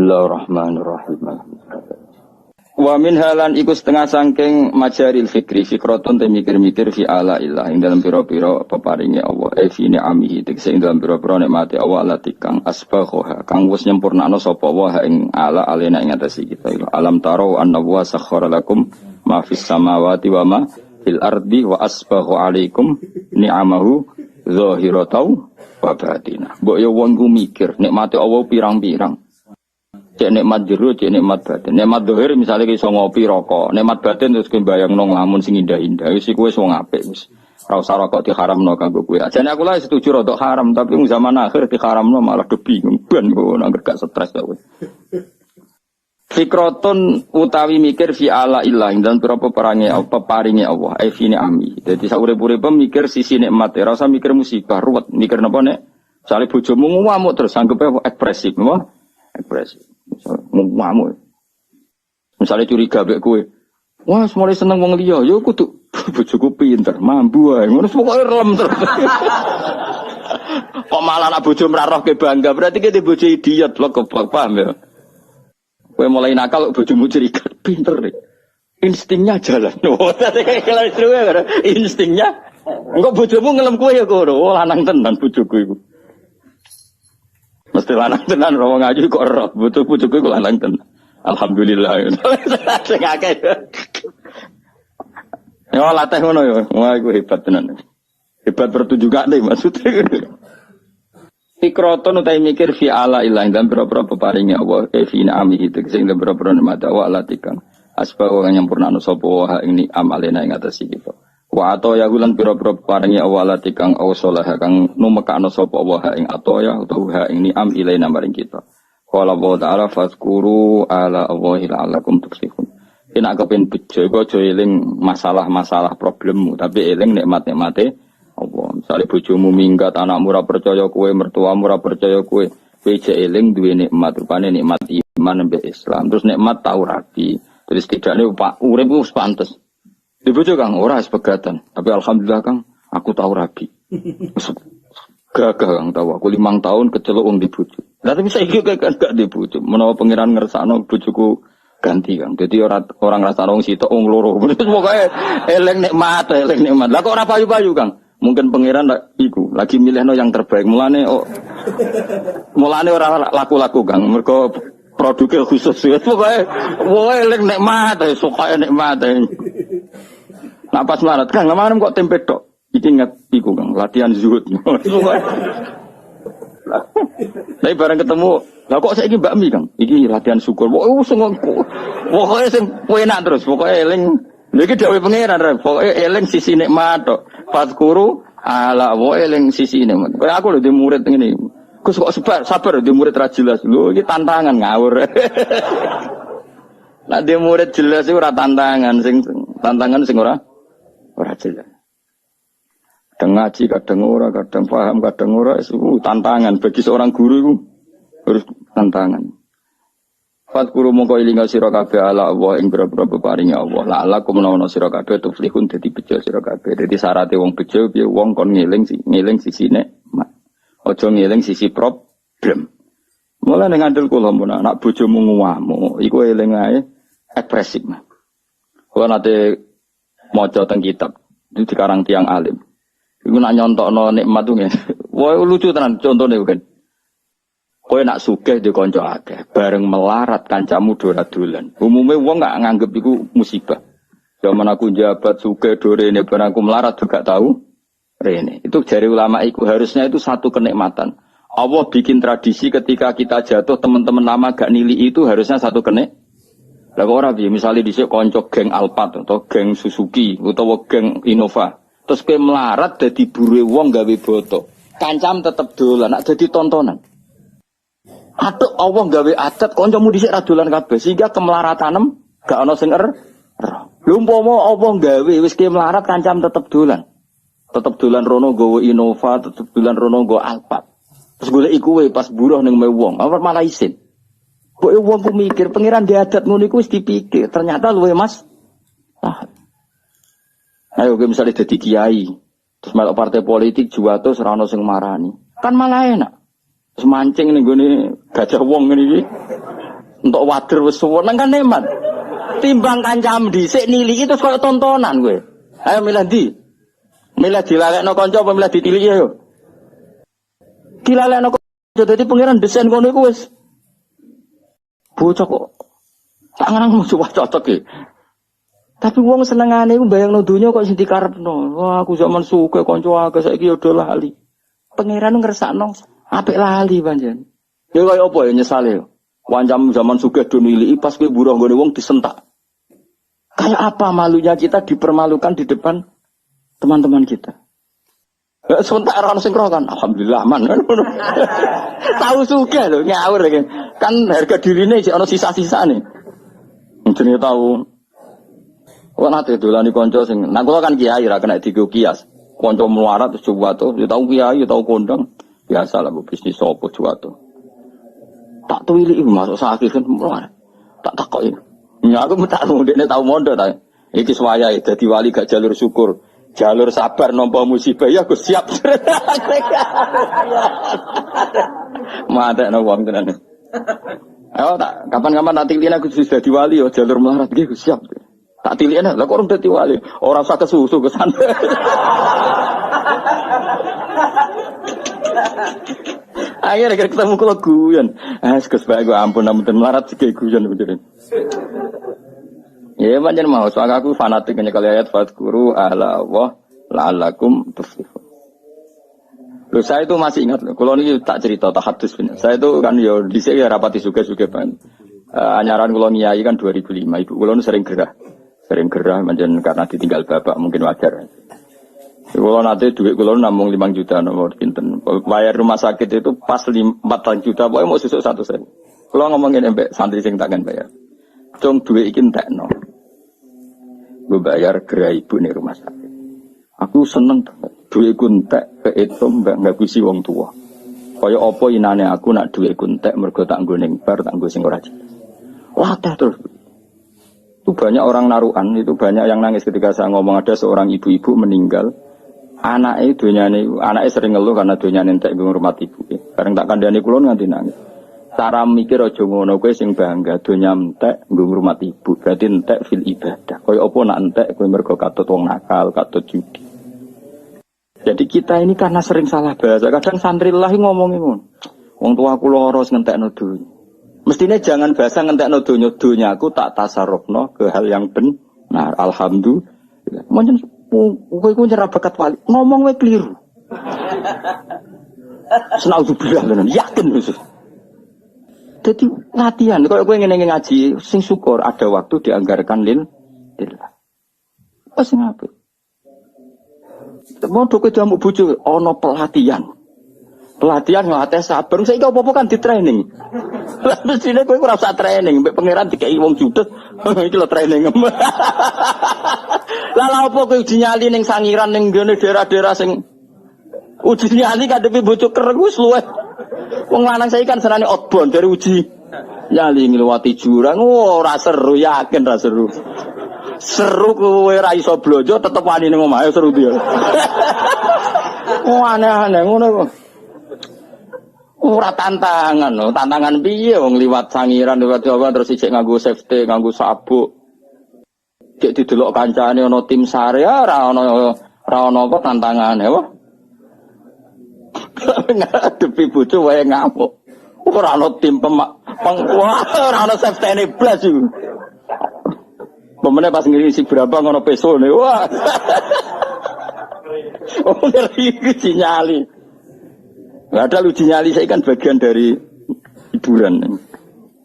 Bismillahirrahmanirrahim. Wa min halan iku setengah sangking majaril fikri fikratun te mikir-mikir fi ala illah ing dalam pira-pira peparinge Allah fi ni'amihi tegese ing dalam pira-pira nikmate Allah lati kang asbagha kang wis nyempurnakno sapa wa ing ala alena ing atase kita alam taro anna wa sakhkhara lakum ma fis samawati wa ma fil ardi wa asbagha alaikum ni'amahu zahiratan wa batinah. Mbok yo wong ku mikir nikmate Allah pirang-pirang. Cek nikmat jero, cek nikmat batin. Nikmat dohir misalnya iso ngopi rokok. Nikmat batin terus kowe bayangno nglamun sing indah-indah. Wis iku wis wong apik wis. Ora usah rokok diharamno kanggo kowe. Ajane aku lah setuju rokok haram, tapi zaman akhir diharamno malah bingung ben kok nang gak stres kowe. Fikratun utawi mikir fi ala illah dan berapa peparinge Allah. Ai fi ni'ami. Dadi sak urip-uripe mikir sisi nikmat, ora usah mikir musibah, ruwet. Mikir napa nek sale bojomu ngamuk terus anggepe ekspresif, napa? Ekspresif. Ngamuk. Misalnya curiga mbek kowe. Wah, mulai seneng wong liya, ya kudu bojoku pinter, mambu ae. Ngono pokoke relem terus. Kok malah nak bojo mrarohke bangga, berarti ki bojo idiot lho goblok, paham ya? Kowe mulai nakal bojomu curiga, pinter nih. Instingnya jalan. Oh, tadi kayak instingnya. Engko bojomu ngelem kowe ya kono. Oh, lanang tenan bojoku iku. Mesti lanang tenan ora ngaji kok ora. Bojoku kok lanang tenan. Alhamdulillah. Sing akeh. Yo latih ngono yo. Wah iku hebat tenan. Hebat pertunjukan deh maksudnya. Fikratun utai mikir fi ala ilah dan berapa peparinge Allah fi na'ami itu sing berapa nikmat wa latikan. Asba wa nyampurna sapa wa ini amalena ing atas iki. Wa ato ya gulan pira-pira paringe Allah latikan awsalah kang numekano sapa wa ing ato ya utawa ini am ilaina maring kita. Qala wa ta'ala fazkuru ala Allahi la'allakum tuflihun. Yen kepen bejo iku aja eling masalah-masalah problemmu, tapi eling nikmat-nikmate Allah. Misale bojomu minggat, anakmu ora percaya kowe, mertuamu ora percaya kowe, kowe jek eling duwe nikmat, rupane nikmat iman mbek Islam. Terus nikmat tau rabi. Terus tidakne Pak urip wis pantes. Di bojo Kang ora sepegatan, tapi alhamdulillah Kang aku tau rabi. Gagah Kang tahu aku 5 tahun kecelok wong di bojo. Lah tapi saiki gak di bojo. Menawa pangeran ngersakno bojoku ganti Kang. Dadi orang ngrasakno wong sitok wong loro. Pokoke eling nikmat. Lah kok ora payu-payu Kang? Mungkin pangeran iku lagi milihno yang terbaik. Mulane ora laku-laku Kang. Mergo produknya khusus. Pokoke eling nikmat, suka nikmat. Nah pas marat Kang, kemarin kok tempe tok. Iki ingat iku Kang, latihan zuhud. Tapi bareng ketemu, lah kok saiki bakmi Kang? Iki latihan syukur. Pokoke sing enak terus, pokoke eling. Lha iki dawuh pangeran, pokoke eling sisi nikmat tok. Fazkuru ala wa eling sisi nikmat. Kayak aku lho di murid ngene. Gus kok sabar di murid ra jelas. Lho iki tantangan ngawur. Lah di murid jelas iku ora tantangan, sing ora jelas. Kadang ngaji, kadang ora, kadang paham, kadang ora, itu tantangan. Bagi seorang guru itu harus tantangan. Fatkuru mongko ilinga sira kabeh ala Allah ing boro-boro peparinge Allah. La ala kumenawa sira kabeh tuflihun dadi bejo sira kabeh. Dadi syaraté wong bejo piye wong kon ngeling sisi nikmat. Aja ngeling sisi problem. Mula ning ngandel kula mun anak bojomu ngamuk, iku eling ae ekspresif. Kula nate maca teng kitab itu dikarang tiang alim. Iku nak nyontokno nikmat tuh ngene. Wah lucu tenan contone kan. Kowe nak sugih di kanca akeh, bareng melarat kancamu dolan. Umume wong gak nganggep iku musibah. Zaman aku jabat sugih dorene bareng aku melarat juga tahu rene. Itu jari ulama iku harusnya itu satu kenikmatan. Allah bikin tradisi ketika kita jatuh teman-teman lama gak nili itu harusnya satu kenik. Lah kok ora piye misale dhisik kanca geng Alphard atau geng Suzuki utawa geng Innova. Terus kowe melarat dadi bure wong gawe boto. Kancam tetep dolan, nak dadi tontonan. Atuk Allah gawe adat kancamu dhisik ra dolan kabeh sehingga kemelaratanem gak ana sing Lho umpama Allah gawe wis kowe melarat kancam tetep dolan. Tetep dolan rono nggawa Innova, tetep dolan rono nggawa Alphard. Terus golek iku wae pas buruh ning wong, apa malah isin. Kok wong ku mikir pangeran di adat ngono iku wis dipikir, ternyata luwe Mas. Ayo misalnya jadi kiai, terus melok partai politik juwato serana sing marani, kan malah enak. Terus mancing nih gue nih gajah wong ini, Untuk wader wis suweneng kan nikmat. Timbang kancam dhisik niliki terus koyo tontonan kowe. Ayo milih ndi? Milih dilalekno kanca apa milih ditiliki yo? Dilalekno kanca dadi pangeran desain kono iku wis bocah kok tangan musuh cocok iki. Tapi wong senengane iku bayangno donya kok sing dikarepno. Wah, aku zaman suke kanca akeh saiki yo do lali. Pangeran ngersakno apik lali panjen. Ya kaya apa ya nyesale yo. Wancam zaman suke do niliki pas kowe buruh nggone wong disentak. Kayak apa malunya kita dipermalukan di depan teman-teman kita. Sementara orang sing kan, alhamdulillah man. Tahu suge lho ngawur iki. Kan harga dirine sik ana sisa-sisane. Jenenge tahu. Kok nate dolani kanca sing nang kula kan kiai ra kena digo kias. Kanca melarat terus juwato, ya tau kiai, ya tau kondang. Biasa lah bisnis sopo juwato. Tak tuwili masuk sakit kan melarat. Tak takoki. Ya aku tak ndekne tau mondok ta. Iki suwayahe dadi wali gak jalur syukur. Jalur sabar nampa musibah ya aku siap. Madakno wong tenan. Ayo tak kapan-kapan tak tilin aku sudah dadi wali yo jalur melarat iki siap. Tak tilin lah kok urung dadi wali. Ora usah kesusu kesan. Akhirnya ketemu kula guyon. Gus bae go ampun ampun melarat sik guyon bener. Ya pancen mau soal aku fanatik nyekel ayat fadkuru ala wa la'allakum tuflihun. Loh saya itu masih ingat loh. Kalau ini tak cerita tahadus bener. Saya itu kan yo dhisik ya rapati suge-suge ban. Anyaran kula nyai kan 2005. Ibu kula sering gerah. Sering gerah pancen karena ditinggal bapak mungkin wajar. Kalau nanti duit kalau namung 5 juta nomor pinten. Bayar rumah sakit itu pas 4 juta, pokoknya mau susuk 1 sen. Kalau ngomongin embek santri sing takkan bayar. Cung duit iki entekno. Gue bayar gerai ibu nih rumah sakit. Aku seneng duit kuntek ke itu nggak gusi wong tua. Kaya opo inane aku nak duit kuntek mergo tak nggo ning bar tak nggo sing ora jelas. Wah terus. Itu banyak orang naruhan, itu banyak yang nangis ketika saya ngomong ada seorang ibu-ibu meninggal. Anaknya sering ngeluh karena dunyane entek nggo ngurmat ibu. Bareng tak kandhani kula nganti nangis. Cara mikir aja ngono kowe sing bangga donya entek nggo ngurmat ibu. Berarti entek fil ibadah. Kaya apa nak entek kowe mergo katut wong nakal, katut judi. Jadi kita ini karena sering salah bahasa. Kadang santri lah ngomongin ngono. Wong tua kula ora ngentekno donya. Mestine jangan bahasa ngentekno donya, donyaku tak tasarrufno ke hal yang benar. Alhamdulillah. Moncen kowe ku nyerah bakat wali. Ngomong wae keliru. Senauzubillah tenan, yakin khusus. Jadi latihan, kalau gue ngene ngaji, sing syukur ada waktu dianggarkan lillah. Wes ngapain? Mau doke jamu bojo ana pelatihan. Pelatihan ngelatih sabar, saiki apa-apa kan di training. Lah mestine kowe ora usah training, mbek pangeran dikeki wong judes, iki lho training. Lah lha opo kowe uji nyali ning sangiran ning ngene daerah-daerah sing uji nyali kadepe bojo kereng wis luwih. Wong lanang saiki kan senane outbound dari uji nyali ngliwati jurang, ora seru, yakin ra seru. Seru kowe ra iso blojo tetep wani ning omahe seru dia. Aneh-aneh ngono kok. Ora tantangan lho, tantangan piye wong liwat sangiran liwat Jawa terus sik nganggo safety, nganggo sabuk. Cek didelok kancane ana tim sare ora ana apa tantangane apa. Ngadepi bojo wae ngamuk. Ora ana tim ora ana safety-ne blas iku. Pemene pas ngisi berapa ngono peso ne. Wah. Oh ngeri sinyali. Padahal uji nyali saya kan bagian dari hiburan.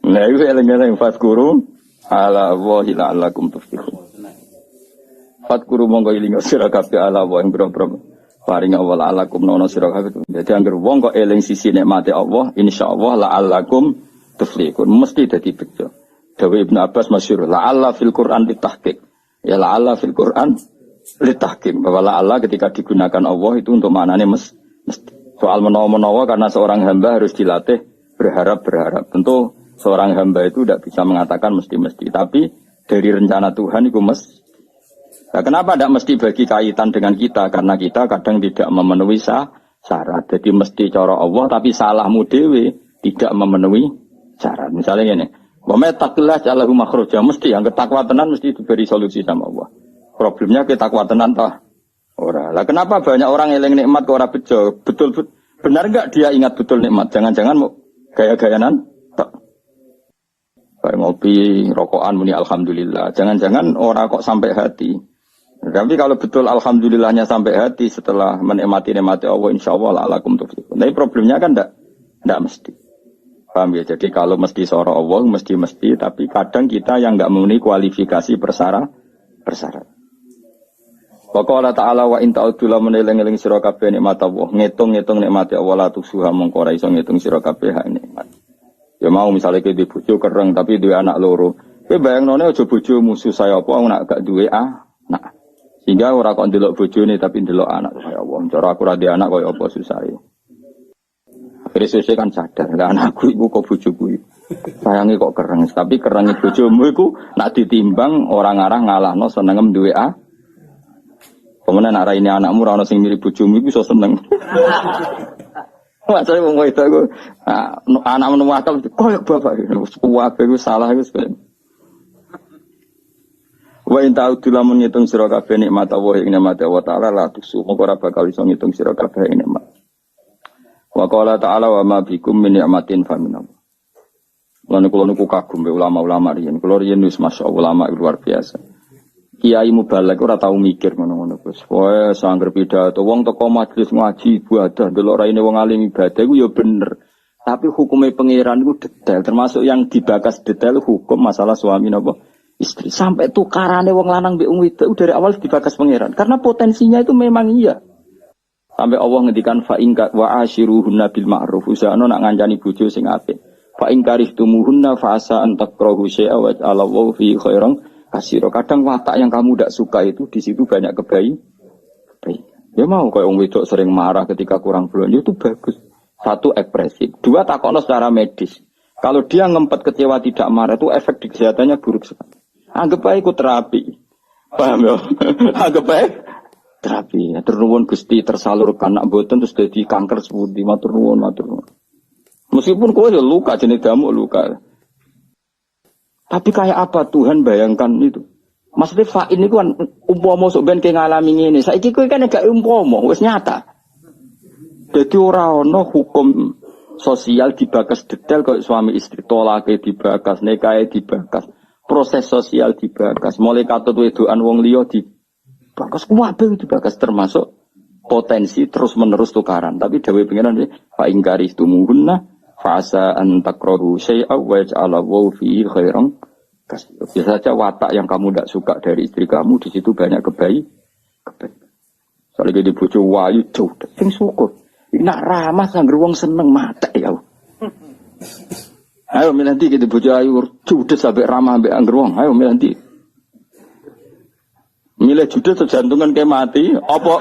Nah itu eling-eling fadkuru ala wahi la'allakum tuflihun. Fadkuru monggo iling sira kabeh ala wa ing boro-boro paring Allah la'allakum nono sira kabeh. Dadi anggere wong kok eling sisi nikmate Allah, insyaallah la'allakum tuflihun. Mesti dadi bejo. Dawe Ibnu Abbas masyhur la'alla fil Qur'an ditahqiq. Ya la'alla fil Qur'an ditahqiq. Bahwa la'alla ketika digunakan Allah itu untuk maknane mesti. Soal menawa-menawa karena seorang hamba harus dilatih berharap-berharap. Tentu seorang hamba itu tidak bisa mengatakan mesti-mesti. Tapi dari rencana Tuhan itu mesti. Nah, kenapa tidak mesti bagi kaitan dengan kita? Karena kita kadang tidak memenuhi syarat. Jadi mesti cara Allah tapi salahmu dewe tidak memenuhi syarat. Misalnya ini, Wa may taqillah ja'alahu makhraja, mesti yang ketakwa tenan mesti diberi solusi sama Allah. Problemnya kita takwa tenan ta ora. Lah kenapa banyak orang eling nikmat kok ora bejo? Betul benar enggak dia ingat betul nikmat? Jangan-jangan mau gaya-gayanan tak. Kayak ngopi, rokokan muni alhamdulillah. Jangan-jangan orang kok sampai hati. Tapi kalau betul alhamdulillahnya sampai hati setelah menikmati Allah insyaallah la'alakum tuflihun. Tapi problemnya kan enggak mesti. Paham ya? Jadi kalau mesti soro Allah mesti tapi kadang kita yang enggak memenuhi kualifikasi persyarat. Wa qala ta'ala wa in ta'udzu la meneling-eling sira kabeh nikmat Allah. Ngitung-ngitung nikmate Allah la tusuha mongko ora iso ngitung sira kabeh hak nikmat. Ya mau misalnya ke di bojo kereng tapi duwe anak loro. Kowe bayangnone aja bojo musuh saya apa nak gak duwe anak. Sehingga ora kok ndelok bojone tapi ndelok anak kaya Allah. Cara aku ra duwe anak kaya apa susahe. Akhire sesuk kan sadar, lah anakku iku kok bojoku iki. Sayange kok kereng, tapi kerenge bojomu iku nak ditimbang orang ngarah ngalahno senengem duwe Kemudian nak raine anakmu ora ono sing mirip bojomu iku iso seneng. Masane wong wedok iku anak menemu akal koyo bapak wis kuwabe iku salah iku. Wa in ta'udzu lamun ngitung sira kabeh nikmat Allah ing nikmat Allah taala la tusu moko ora bakal iso ngitung sira kabeh ing nikmat. Wa qala ta'ala wa ma bikum min ni'matin fa min Allah. Lan kula niku kagum be ulama-ulama riyen. Kula riyen wis masyaallah ulama luar biasa. Kiai mubalek ora tau mikir ngono-ngono Gus. Wae sangger pidato wong teko majelis ngaji ibadah delok raine wong alim ibadah iku ya bener. Tapi hukumnya pangeran iku detail termasuk yang dibakas detail hukum masalah suami napa istri. Sampai tukarane wong lanang mbek wong wedok dari awal dibakas pangeran karena potensinya itu memang iya. Sampai Allah ngendikan fa in wa ashiruhunna bil ma'ruf. Usahane nak ngancani bojo sing apik. Fa in karihtumuhunna fa asa an takrahu syai'a wa Allahu fi khairan kasiro. Kadang watak yang kamu tidak suka itu di situ banyak kebaikan. Ya mau kayak orang wedok sering marah ketika kurang belanja itu bagus. Satu ekspresif, dua takokno secara medis. Kalau dia ngempet kecewa tidak marah itu efek di kesehatannya buruk sekali. Anggap baik ikut terapi. Paham ya? Anggap baik terapi. Matur nuwun Gusti tersalurkan nak mboten terus dadi kanker sepundi. Matur nuwun. Meskipun kowe ya luka jenis damuk luka. Tapi kayak apa Tuhan bayangkan itu? Maksudnya fa'in itu kan umpama sok ben ke ngalami ngene. Saiki kowe kan gak umpama, wis nyata. Dadi ora ana hukum sosial dibakas detail kok suami istri tolake dibakas, nikahe dibakas, proses sosial dibakas, mulai katut wedokan wong liya dibakas kuwabe dibakas termasuk potensi terus-menerus tukaran. Tapi dawuh pengiran fa ingkari tumuhunna fasa antakrahu syai'a wa ja'alallahu fi khairan kasih. Bisa saja watak yang kamu tidak suka dari istri kamu di situ banyak kebaikan. Soalnya di bojo wayu jauh, sing syukur. Nak ramah sangger wong seneng mata ya. Ayo nanti kita bojo ayu judes sampai ramah ambek angger wong. Ayo nanti. Milih judes jantungan kayak mati, apa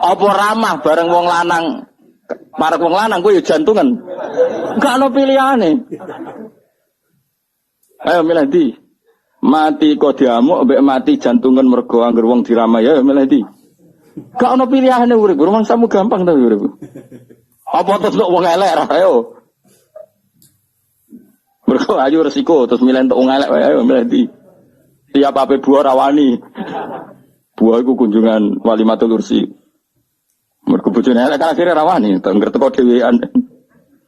apa ramah bareng wong lanang. Para wong lanang kuwi jantungan. Enggak ono pilihane. Ayo milih ndi? Mati kok diamuk mbek mati jantungan mergo angger wong diramai ya milih ndi? Enggak ono pilihane urip, rumangsamu gampang ta urip. Apa terus kok wong elek ra ayo. Mergo ayo resiko terus milih entuk wong elek wae ayo milih ndi? Tiap ape buah rawani. Buah iku kunjungan walimatul ursi. Mergo bojone elek kan akhire rawani, tengger teko dhewean.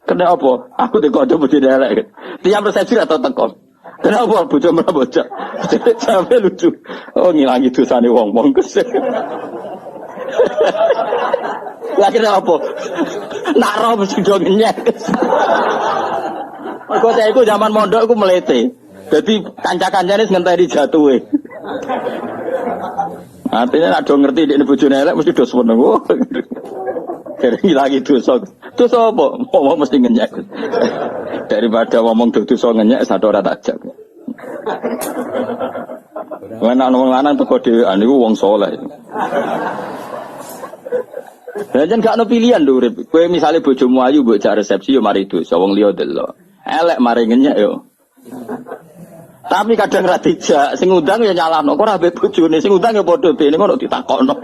Kena apa? Aku teko bojone elek. Tiap resepsi atau teko. Kenapa bojo malah bocah? Sampai lucu. Oh ngilangi dosane wong-wong kesel. Lah kira apa? Nak roh mesti do ngenyek. Kok saya iku zaman mondok iku melete. Dadi kanca-kancane ngenteni jatuhe. Artinya nak do ngerti dekne bojone elek mesti do seneng. Dari ngilangi dosa. Dosa apa? Ngomong mesti ngenyek. Daripada ngomong dosa ngenyek satu ora tajak. Wong wong lanang teko dhewean iku wong saleh. Jan gak ono pilihan lho urip. Kowe misale bojomu ayu mbok jak resepsi yo mari dosa wong liya delok. Elek mari ngenyek yo. Tapi kadang ra dijak, sing undang ya nyalahno. Kok ora mbek bojone, sing undang ya padha dene ngono ditakokno.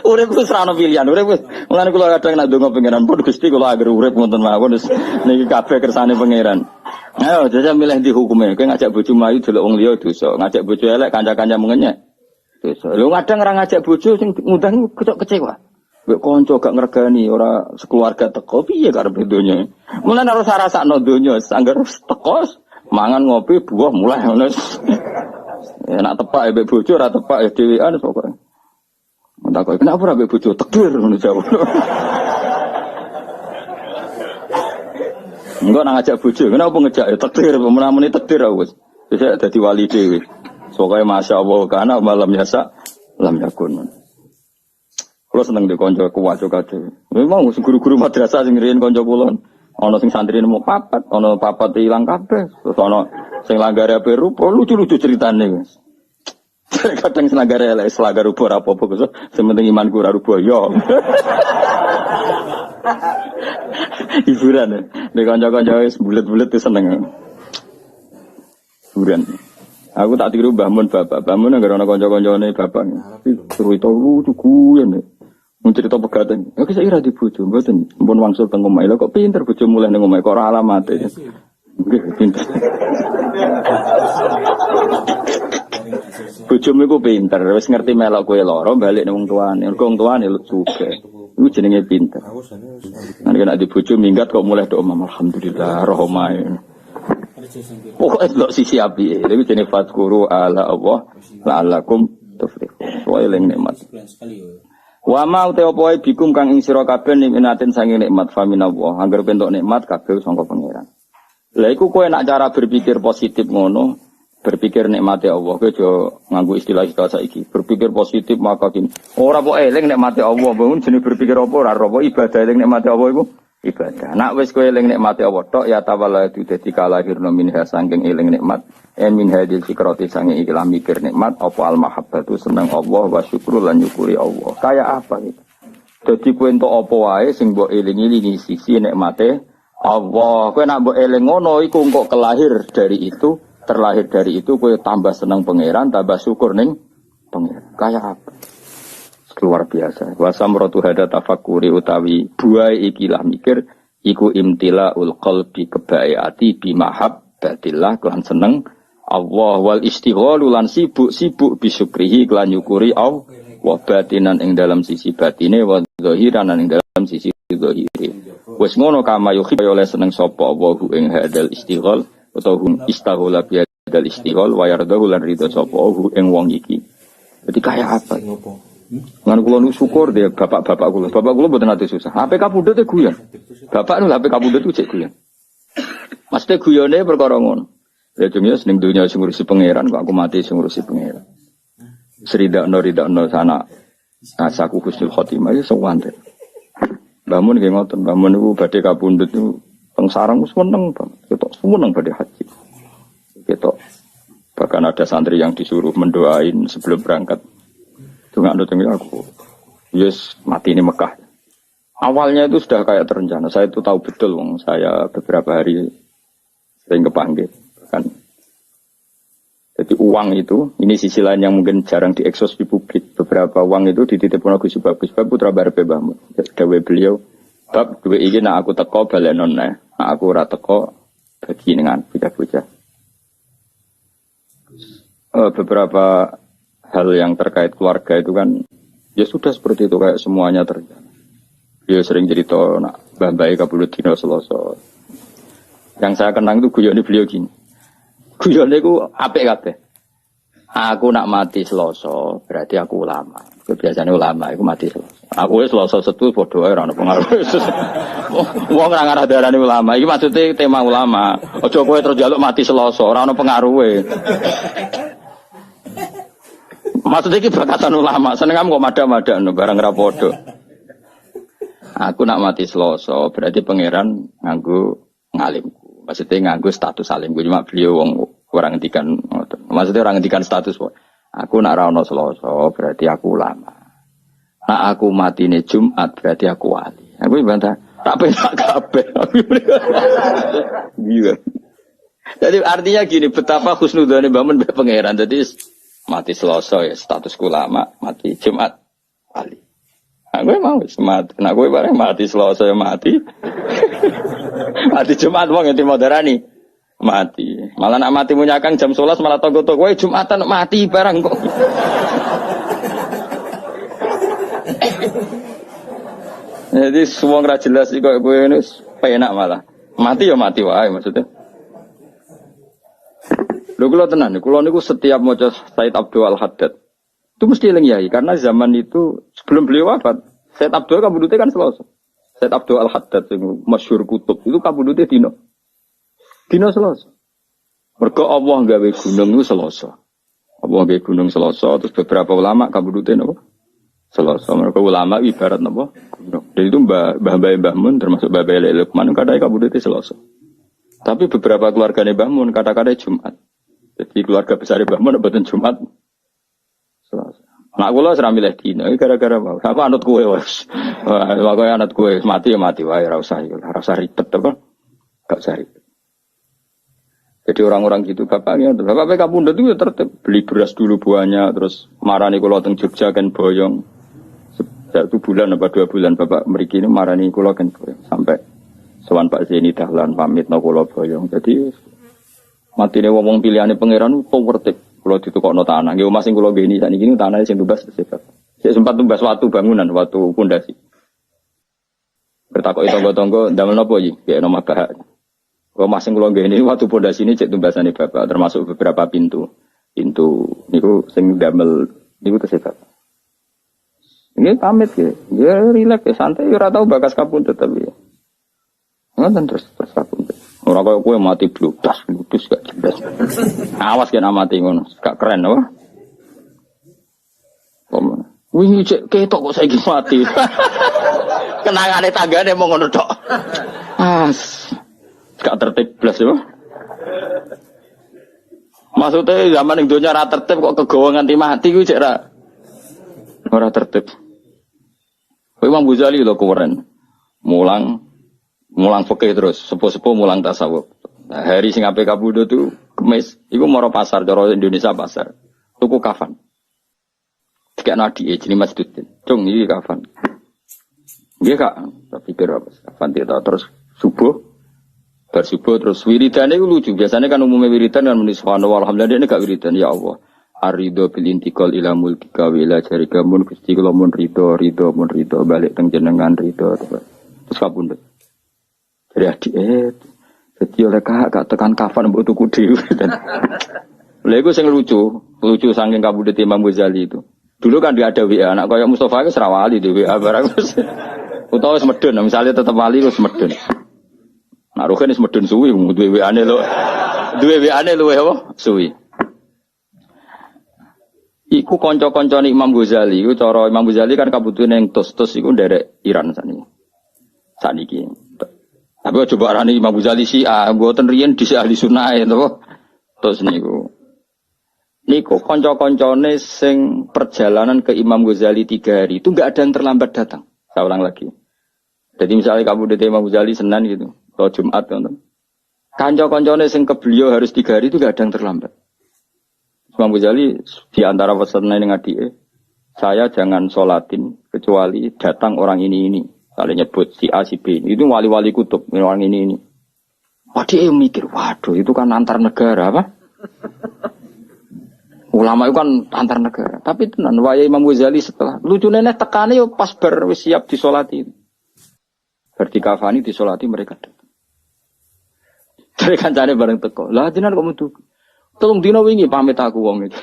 Urip wis ora ono pilihan, urip wis. Mulane kula kadang nek ndonga pangeran pun Gusti kula agar urip wonten mawon wis niki kabeh kersane pangeran. Ayo jajal milih di hukume, kowe ngajak bojo mlayu delok wong liya dosa, ngajak bojo elek kanca-kanca mengenyek. Dosa. Lho kadang ora ngajak bojo sing ngundang kecewa. Mbek kanca gak ngregani ora sekeluarga teko piye karepe donya. Mulane harus rasakno donya, sangger teko mangan ngopi buah mulai ngono. Enak tepak mbek bojo ora tepak dhewean pokoke. Entah kok kenapa ora mbek bojo tekdir ngono jawab. Enggak nang ngajak bojo, kenapa ngejak ya tekdir menamuni tekdir wis. Wis dadi wali dhewe. Pokoke masyaallah kana malam yasa lam yakun. Kulo seneng di konco kuwaco kabeh. Memang guru-guru madrasah sing riyen konco kula. Ana sing santri nemu papat, ana papat ilang kabeh. Terus ana sing langgare ape rupa lucu-lucu ceritane. Kadang senagare elek selanggar rupa ora apa-apa Gus. Sing penting imanku ora rupa yo. Hiburan. Nek kanca-kanca wis bulet-bulet seneng. Hiburan. Aku tak tiru Mbah Mun bapak. Mbah Mun anggere ana kanca-kancane bapak. Cerita lucu guyon. Mun cerita pegaten. Ya wis ira di bojo mboten. Mumpun wangsul teng omah. Lha kok pinter bojo mulih ning omah kok ora alamate. Nggih pinter. Bojomu iku pinter, wis ngerti melok kowe lara balik ning wong tuane. Mergo wong tuane sugih. Iku jenenge pinter. Nek di bojo minggat kok mulih tok omah alhamdulillah rohmae. Pokoke lho sisi apike. Iku jenenge fadkuru ala Allah la'allakum tuflihun. Wae ling nikmat. Wa ma uta apa wae bikum kang ing sira kabeh nikmatin sange nikmat faminallah. Angger pentuk nikmat kabeh sangka pangeran. Lah iku kowe nak cara berpikir positif ngono, berpikir nikmati Allah, kowe aja nganggo istilah-istilah saiki. Berpikir positif maka kini. Ora kok eling nikmati Allah, bangun jenenge berpikir apa ora apa ibadah eling nikmati Allah iku ibadah. Nak wis kowe eling nikmati Allah tok ya tawalla dadi kalahirna minha saking eling nikmat. Min hadil fikrati sange ikilah mikir nikmat apa al mahabbatu seneng Allah wa syukru lan nyukuri Allah. Kayak apa gitu. Dadi kowe entuk apa wae sing mbok eling-elingi sisi nikmate Allah. Kowe nak mbok eling ngono iku kok kelahir dari itu, terlahir dari itu kowe tambah seneng pangeran, tambah syukur ning pangeran. Kayak apa? Luar biasa. Wa samratu hada tafakkuri utawi buai ikilah mikir iku imtilaul qalbi kebae ati bi mahabbatillah lan seneng Allah wal istighalu lan sibuk bisyukrihi lan nyukuri Allah wa batinan ing dalam sisi batine wa zahiran ing dalam sisi zahire. Wis ngono kama yuhibbu oleh seneng sapa Allah ing hadal istighal utawa istaghala bi hadal istighal wa yardahu lan ridho sapa ing wong iki. Jadi kayak apa? Ngan kula nu syukur dia bapak-bapak kula. Bapak kula mboten ate susah. HP kapundhut e guyon. Bapak nu HP kapundhut ku cek guyon. Mesti guyone perkara ngono. Ya cuma ning dunya sing ngurusi pangeran kok aku mati sing ngurusi pangeran. Ridakno sana asaku husnul khotimah ya sewante. Bangun nggih ngoten, bangun niku badhe kapundhut niku teng sarang wis meneng banget. Ketok seneng badhe haji. Ketok bahkan ada santri yang disuruh mendoain sebelum berangkat. Tunggu aku. Yes, mati ini Mekah. Awalnya itu sudah kayak terencana. Saya itu tahu betul, wong. Saya beberapa hari sering kepanggil. Kan. Jadi uang itu, ini sisi lain yang mungkin jarang diekspos di publik. Beberapa uang itu dititipkan Gus Bab putra Barbe Bahmu. Dawe beliau, bab dua ini nak aku teko balenon nak aku ora teko bagi dengan bocah-bocah. Beberapa hal yang terkait keluarga itu kan ya sudah seperti itu kayak semuanya terjadi. Dia sering cerita nak mbah-mbah kabulut dina Selasa. Yang saya kenang itu guyone beliau gini. Guyone iku apik kabeh. Aku nak mati Selasa, berarti aku ulama. Kebiasaan ulama iku mati Selasa. Aku wis Selasa Setu padha ae ora ono pengaruh. Wong ora ngarah darani ulama. Iki maksudnya tema ulama. Aja kowe terus njaluk mati Selasa, ora ono pengaruhe. Maksudnya ini bakatan ulama, seneng kamu kok mada-mada barang rapodo. Aku nak mati Selasa, berarti pangeran nganggo ngalimku. Maksudnya nganggo status alimku, cuma beliau orang ngendikan. Maksudnya orang ngendikan status. Aku nak ra ono Selasa, berarti aku ulama. Nak aku mati ne Jumat, berarti aku wali. Aku bantah, tak penak kabeh. Iya. Jadi artinya gini, betapa husnudzane bangun pangeran. Jadi mati Selasa ya status ulama, mati Jumat wali. Aku mau mati. Nah, gue bareng mati Selasa ya mati. Mati Jumat wong yang dimoderani. Mati. Malah nak mati munyakang jam 11 malah tonggo-tonggo. Kowe Jumatan mati barang kok. Jadi semua ora jelas iki kok kowe ini penak malah. Mati ya mati wae maksudnya. Lho kula tenan, kula niku setiap maca Said Abdul Al-Haddad itu mesti eling yai karena zaman itu sebelum beliau wafat, Said Abdul kabudute kan Selasa. Said Abdul Al-Haddad sing masyhur kutub itu kabudute dino Selasa. Mergo Allah gawe gunung itu Selasa. Allah gawe gunung Selasa terus beberapa ulama kabudute napa? Selasa. Mergo ulama ibarat napa? Gunung. Dan itu Mbah Mun termasuk Mbah Lukman kadang kabudute Selasa. Tapi beberapa keluargane Mbah Mun kata-kata Jumat. Jadi keluarga besar Mbah Mun mboten Jumat. Selasa. Nak kula ora milih dina gara-gara mau. Aku anut kowe wis. Wah, kowe anut kowe mati ya mati wae ora usah ribet apa. Gak usah ribet. Jadi orang-orang gitu bapaknya kapundhut itu tertib beli beras dulu buahnya terus marani kula teng Jogja kan boyong. Satu bulan apa 2 bulan bapak mriki ini marani kula kan boyong sampai sowan Pak Zeni Dahlan pamit no kula boyong. Jadi matine wong pilihane pangeran itu tertib. Kalau ditukokno tanah, nggih omah sing kula ngeni sakniki niku tanahe sing tumbas sesat. Sik sempat tumbas watu bangunan, watu pondasi. Bertakoki tangga-tangga ndamel napa iki? Nggih nomah bahak. Omah sing kula ngeni watu pondasi ini cek tumbasane bapak termasuk beberapa pintu. Pintu niku sing ndamel niku sesat. Ini pamit ya. Ya rileks ya santai ora tau bakas kapundhut tapi. Ngoten terus kapundhut. Orang kaya kue mati bludas gak jelas. Awas kena mati ngono, gak keren apa? Wih cek ketok kok saiki mati. Kenangane tanggane mau ngono tok. Gak tertib blas ya. Maksudnya zaman yang dunia ra tertib kok kegawa nganti mati kuwi cek ra. Ora tertib. Imam Ghazali lho keren. Mulang fikih terus, sepuh-sepuh mulang tasawuf. Nah, hari sing ape kabudut itu kemis, iku moro pasar cara Indonesia pasar. Tuku kafan. Dikek nadi jenenge Mas Dudin. Cung iki kafan. Nggih Kak, tak pikir apa kafan tidak terus subuh. Bar subuh terus wiridane iku lucu. Biasanya kan umumnya wiridan kan muni subhanallah alhamdulillah ini gak wiridan ya Allah. Arido bil intiqal ila mulkika wa ila jarika mun gusti kula mun rido balik teng jenengan rido terus kabundut. Jadi jadi oleh kakak tekan kafan mbok tuku dhewe. Lha iku sing lucu saking kabudut Imam Ghazali itu. Dulu kan dia ada WA anak kaya Mustofa wis ra wali di WA barang wis. Utawa wis medun, misalnya tetep wali wis medun. Nah rohen wis medun suwi duwe WA-ne lho. Duwe WA-ne luwe apa? Suwi. Iku kanca-kancane Imam Ghazali, iku cara Imam Ghazali kan kabudute ning tos-tos iku nderek Iran saniki. Tapi coba arani Imam Ghazali Syiah, mboten riyen dhisik ahli sunnah to. Terus niku kanca-kancane sing perjalanan ke Imam Ghazali 3 hari itu enggak ada yang terlambat datang. Saya ulang lagi. Jadi misalnya kamu di Imam Ghazali Senin gitu, atau Jumat gitu. Kanca-kancane sing ke beliau harus 3 hari itu enggak ada yang terlambat. Imam Ghazali di antara pesannya dengan adike, saya jangan sholatin kecuali datang orang ini. Kalian nyebut si A, si B. Itu wali-wali kutub. Orang ini. Wah dia mikir, waduh itu kan antar negara apa? Ulama itu kan antar negara. Tapi tenan, waya Imam Ghazali setelah. Lucu nenek tekane yo pas siap disolati. Berarti kafani disolati mereka datang. Dari kancane bareng teko. Lah jenengan kok metu. Tolong dina wingi pamit aku wong itu.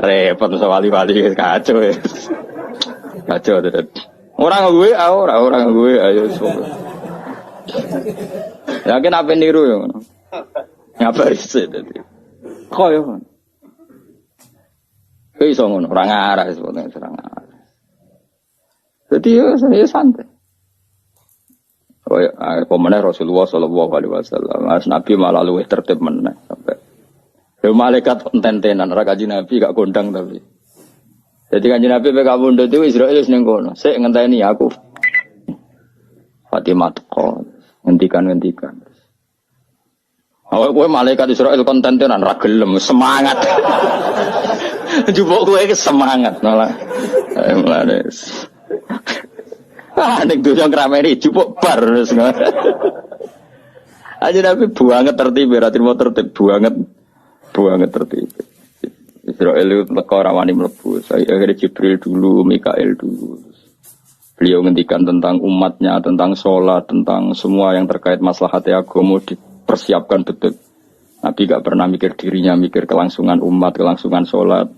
Repot wali-wali kacau ya. Kacau tenan. Orang gue ayo semua. Yakin apa niru ya? Ngapa riset tadi? Kok ya? Iso ngono, ora ngarah sebetulnya serang arah. Jadi ya saya santai. Oh ya, pemenang Rasulullah Sallallahu Alaihi Wasallam, Nabi malah luwih tertib meneh sampai. Ya malaikat enten-tenan, ora kaji Nabi gak kondang tapi. Jadi kanjeng Nabi PK Bunda itu Israel wis ning kono. Sik ngenteni aku. Fatimah teko, ngendikan. Awak kowe malaikat Israel konten-tenan ra gelem semangat. Jupuk kowe iki semangat malah. Mulane. Ning donya ngrameni jupuk bar wis. Aja tapi banget tertib, berarti mau tertib banget tertib. Israel itu teko ora wani mlebu. Saya akhirnya Jibril dulu, Mikail dulu. Beliau ngendikan tentang umatnya, tentang sholat, tentang semua yang terkait maslahat agama dipersiapkan betul. Nabi gak pernah mikir dirinya, mikir kelangsungan umat, kelangsungan sholat.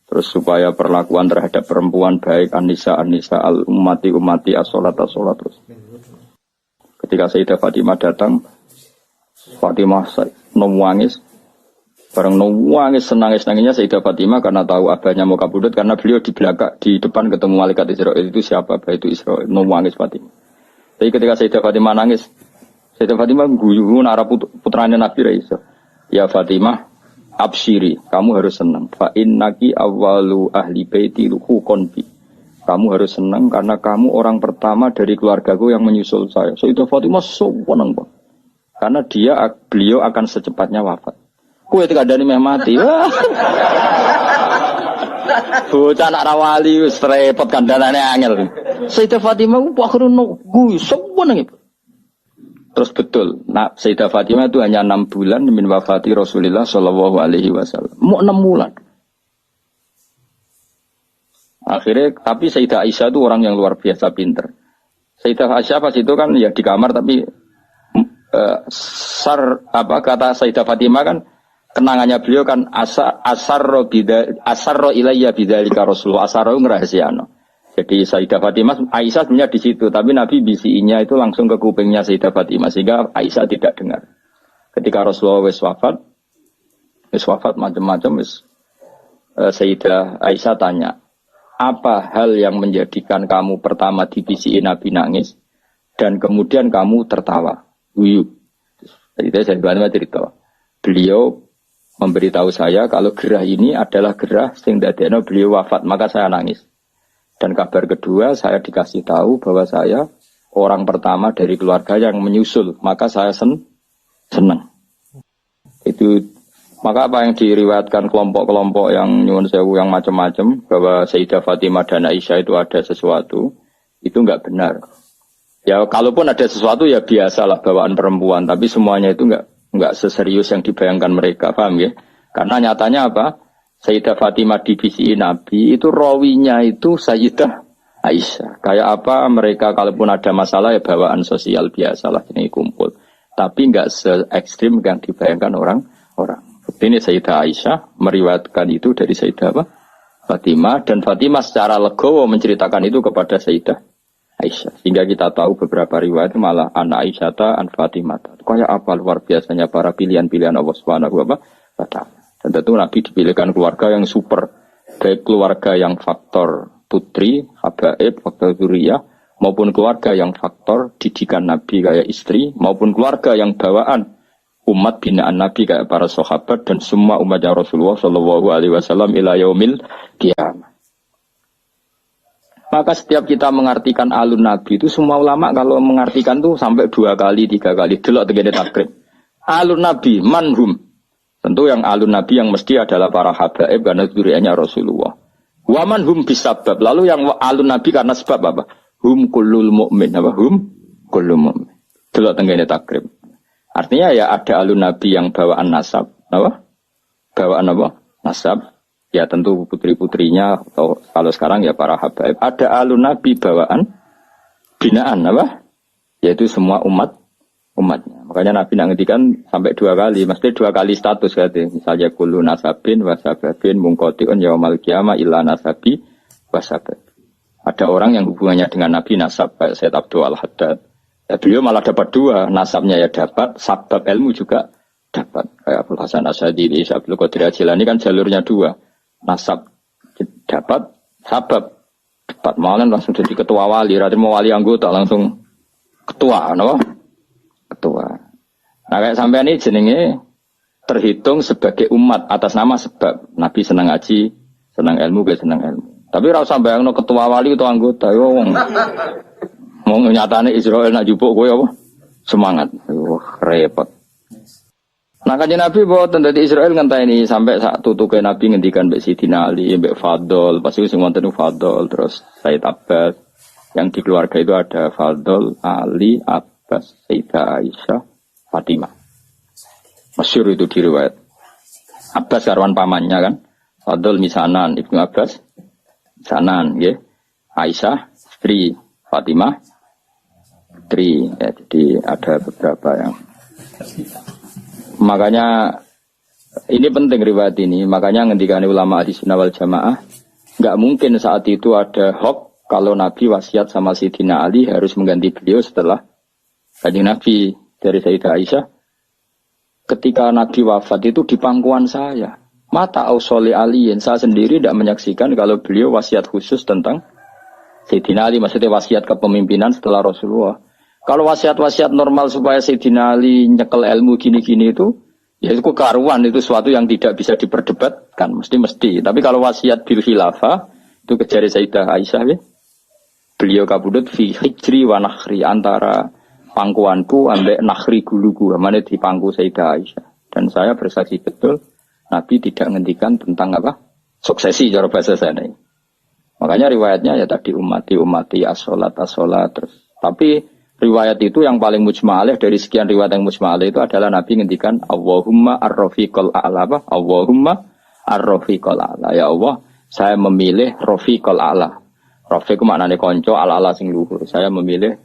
Terus supaya perlakuan terhadap perempuan baik, An-Nisa al-ummati as-sholat terus. Ketika Sayyidah Fatimah datang, Fatimah nangis, bareng nangis senangis-nangisnya Sayyidah Fatimah karena tahu abahnya mau kabudut, karena beliau di belakang, di depan ketemu malaikat Israel itu siapa, abah itu Israel, nangis Fatimah. Tapi ketika Sayyidah Fatimah nangis, Sayyidah Fatimah guyu nara putranya Nabi Raisa, ya Fatimah, absyiri, kamu harus senang. Fa innaki awwalu ahli baiti luhukon bi. Kamu harus senang karena kamu orang pertama dari keluargaku yang menyusul saya. Sayyidah Fatimah senang banget. Karena beliau akan secepatnya wafat. Kue tidak ada meh mati. Bocah anak rawali wis repot kandhane angel. Sayyidah Fatimah akhirnya nunggu seneng. Terus betul, Sayyidah Fatimah itu hanya 6 bulan min wafati Rasulullah sallallahu alaihi wasallam. Mau 6 bulan. Akhirnya, tapi Sayyidah Aisyah itu orang yang luar biasa pinter. Sayyidah Aisyah pas itu kan ya di kamar tapi kata Sayyidah Fatimah kan kenangannya beliau kan asarro ilayya bidzalika Rasulullah, asarro ngrahasiano. Jadi Sayyidah Fatimah, Aisyah sebenarnya di situ, tapi Nabi bisinya itu langsung ke kupingnya Sayyidah Fatimah sehingga Aisyah tidak dengar. Ketika Rasulullah wis wafat macam-macam Sayyidah Aisyah tanya, apa hal yang menjadikan kamu pertama dibisiin Nabi nangis dan kemudian kamu tertawa? Jadi saya cerita. Beliau memberitahu saya kalau gerah ini adalah gerah sing dadekno beliau wafat, maka saya nangis. Dan kabar kedua saya dikasih tahu bahwa saya orang pertama dari keluarga yang menyusul, maka saya senang. Itu maka apa yang diriwayatkan kelompok-kelompok yang nyuwun sewu yang macam-macam bahwa Sayyidah Fatimah dan Aisyah itu ada sesuatu, itu enggak benar. Ya kalaupun ada sesuatu ya biasalah bawaan perempuan, tapi semuanya itu enggak seserius yang dibayangkan mereka, paham ya? Karena nyatanya apa? Sayyidah Fatimah divisi Nabi itu rawinya itu Sayyidah Aisyah. Kayak apa mereka kalaupun ada masalah ya bawaan sosial biasalah ini kumpul. Tapi enggak se-ekstrim yang dibayangkan orang-orang. Ini Sayyidah Aisyah meriwayatkan itu dari Sayyidah Fatimah dan Fatimah secara legowo menceritakan itu kepada Sayyidah Aisyah. Sehingga kita tahu beberapa riwayat malah anak Aisyah an Fatimah. Kayak apa luar biasanya para pilihan-pilihan Allah Subhanahu wa taala. Dan tentu Nabi dipilihkan keluarga yang super. Baik keluarga yang faktor putri, habaib, faktor zuriyah, maupun keluarga yang faktor didikan Nabi kayak istri, maupun keluarga yang bawaan umat binaan Nabi kayak para sahabat dan semua umatnya Rasulullah sallallahu alaihi wasallam ila yaumil qiyamah. Maka setiap kita mengartikan alun Nabi itu semua ulama kalau mengartikan tuh sampai 2 kali, 3 kali. Delok tegene takrib. Alun Nabi manhum. Tentu yang alun Nabi yang mesti adalah para habaib karena zuriyahnya Rasulullah. Wa manhum bisabab. Lalu yang alun Nabi karena sebab apa? Hum kullul mu'min. Apa? Hum kullul mu'min. Delok tegene takrib. Artinya ya ada alun Nabi yang bawaan nasab. Apa? Bawaan apa? Nasab. Ya tentu putri-putrinya atau kalau sekarang ya para habaib. Ada alun Nabi bawaan binaan apa? Yaitu semua umatnya. Makanya Nabi ngendikan sampai 2 kali, mesti 2 kali status katanya. Misalnya kullu nasabin wasababin mungkotiun yaumal qiyamah illa nasabi wasabab. Ada orang yang hubungannya dengan Nabi nasab kayak Sayyid Abdul Al-Haddad. Ya, beliau malah dapat 2, nasabnya ya dapat, sabab ilmu juga dapat. Kayak Abdul Hasan Asyadili, Abdul Qadir Jilani kan jalurnya 2. Nasab dapat, sabab dapat, malah langsung jadi ketua wali, berarti mau wali anggota langsung ketua, no? Ketua. Nah kayak sampai ini jenenge terhitung sebagai umat atas nama sebab Nabi senang ngaji, senang ilmu, gak senang ilmu. Tapi rasa bayang no ketua wali atau anggota, yo mau nyatane Israel nak jupuk gue apa? Semangat, repot. Nah kanjeng Nabi boten dadi Israel ngenteni sampai sak tutuke Nabi ngendikan mbek Sidina Ali, mbek Fadl, pasti sing wonten Fadl, terus Said Abbas. Yang di keluarga itu ada Fadl, Ali, Abbas, Sayyidah Aisyah, Fatimah. Masyhur itu di riwayat. Abbas karwan pamannya kan. Fadl misanan, Ibnu Abbas misanan, nggih. Aisyah istri, Fatimah istri. Ya, jadi ada beberapa yang makanya ini penting riwayat ini. Makanya ngendikane ulama ahli sunnah wal jamaah, nggak mungkin saat itu ada hoax kalau Nabi wasiat sama Sayyidina Ali harus mengganti beliau setelah kanjeng Nabi. Dari Sayyidah Aisyah, ketika Nabi wafat itu di pangkuan saya. Mata ausoli aliin, saya sendiri tidak menyaksikan kalau beliau wasiat khusus tentang Sayyidina Ali, maksudnya wasiat kepemimpinan setelah Rasulullah. Kalau wasiat-wasiat normal supaya Sayyidina Ali nyekel ilmu gini-gini itu, ya itu karuan, itu suatu yang tidak bisa diperdebatkan, mesti. Tapi kalau wasiat bil khilafah, itu kejari Sayyidah Aisyah, ya. Beliau kabudut fi hijri wa nakhri, antara pangkuanku ambek nakhri guluku, mana di pangku Sayyidah Aisyah. Dan saya bersaksi betul, Nabi tidak ngendikan tentang apa? Suksesi cara bahasa sana. Makanya riwayatnya ya tadi umati as-sholat terus. Tapi riwayat itu yang paling mujma'alih dari sekian riwayat yang mujma'alih itu adalah Nabi ngendikan Allahumma ar-rafiqal a'la, apa? Allahumma ar-rafiqal a'la. Ya Allah, saya memilih rafiqal a'la. Rafiq itu maknanya konco, ala-ala sing luhur. Saya memilih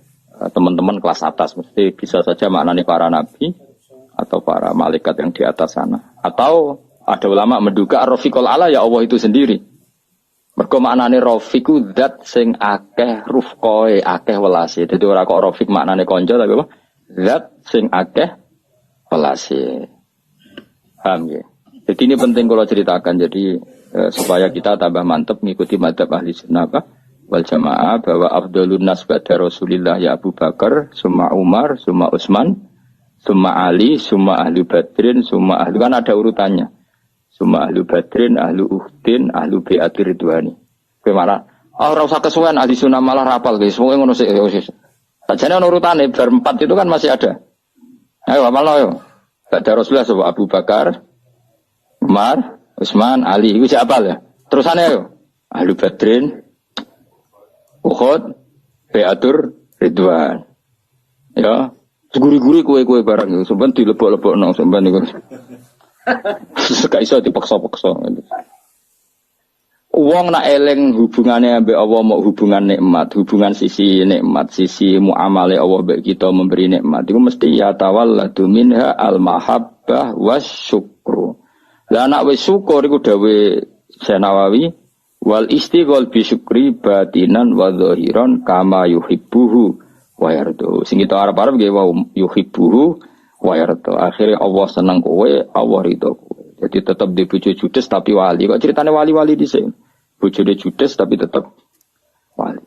teman-teman kelas atas. Mesti bisa saja maknanya para nabi atau para malaikat yang di atas sana. Atau ada ulama menduga ar-rafiqal a'la ya Allah itu sendiri. Mergo maknane rafiqu zat sing akeh rufqoe, akeh welase. Dadi ora kok rafiq maknane kanca tapi apa? Zat sing akeh welase. Paham ya? Jadi ini penting kalau ceritakan. Jadi supaya kita tambah mantap mengikuti madzhab ahli sunnah wal jamaah bahwa afdhalun nas ba'da Rasulillah ya Abu Bakar, summa Umar, summa Utsman, summa Ali, summa ahli Badrin, summa ahli, kan ada urutannya. Summa ahlu Badrin, ahlu Uhdin, ahlu Bi'atir Ridwani. Bagaimana? Ora usah kesuwen ahli sunnah malah rapal guys. Semoga ngono sik. Sajane ono urutane bar 4 itu kan masih ada. Ayo hafalno yo. Ba'da Rasulullah sapa Abu Bakar, Umar, Utsman, Ali. Iku siapa ya? Terusane yo. Ahlu Badrin, Uhud, Bi'atur Ridwan. Ya, guri-guri kue-kue barang itu sampean dilebok-lebokno sampean niku. Gak iso dipaksa-paksa. Wong nak eling hubungannya ambek Allah mau hubungan nikmat, hubungan sisi nikmat, sisi muamale Allah mbek kita memberi nikmat. Iku mesti ya tawalladu minha al-mahabbah wasyukru. Lah nak wis syukur iku dawuh Nawawi wal istighol bi syukri batinan wa zahiran kama yuhibbuhu wa yardu. Sing kita arep-arep nggih wa yuhibbuhu wa yardu. Akhirnya Allah seneng kowe, Allah ridho kowe. Jadi tetap di bojo judes tapi wali. Kok ceritanya wali-wali di sini? Bojone judes tapi tetap wali.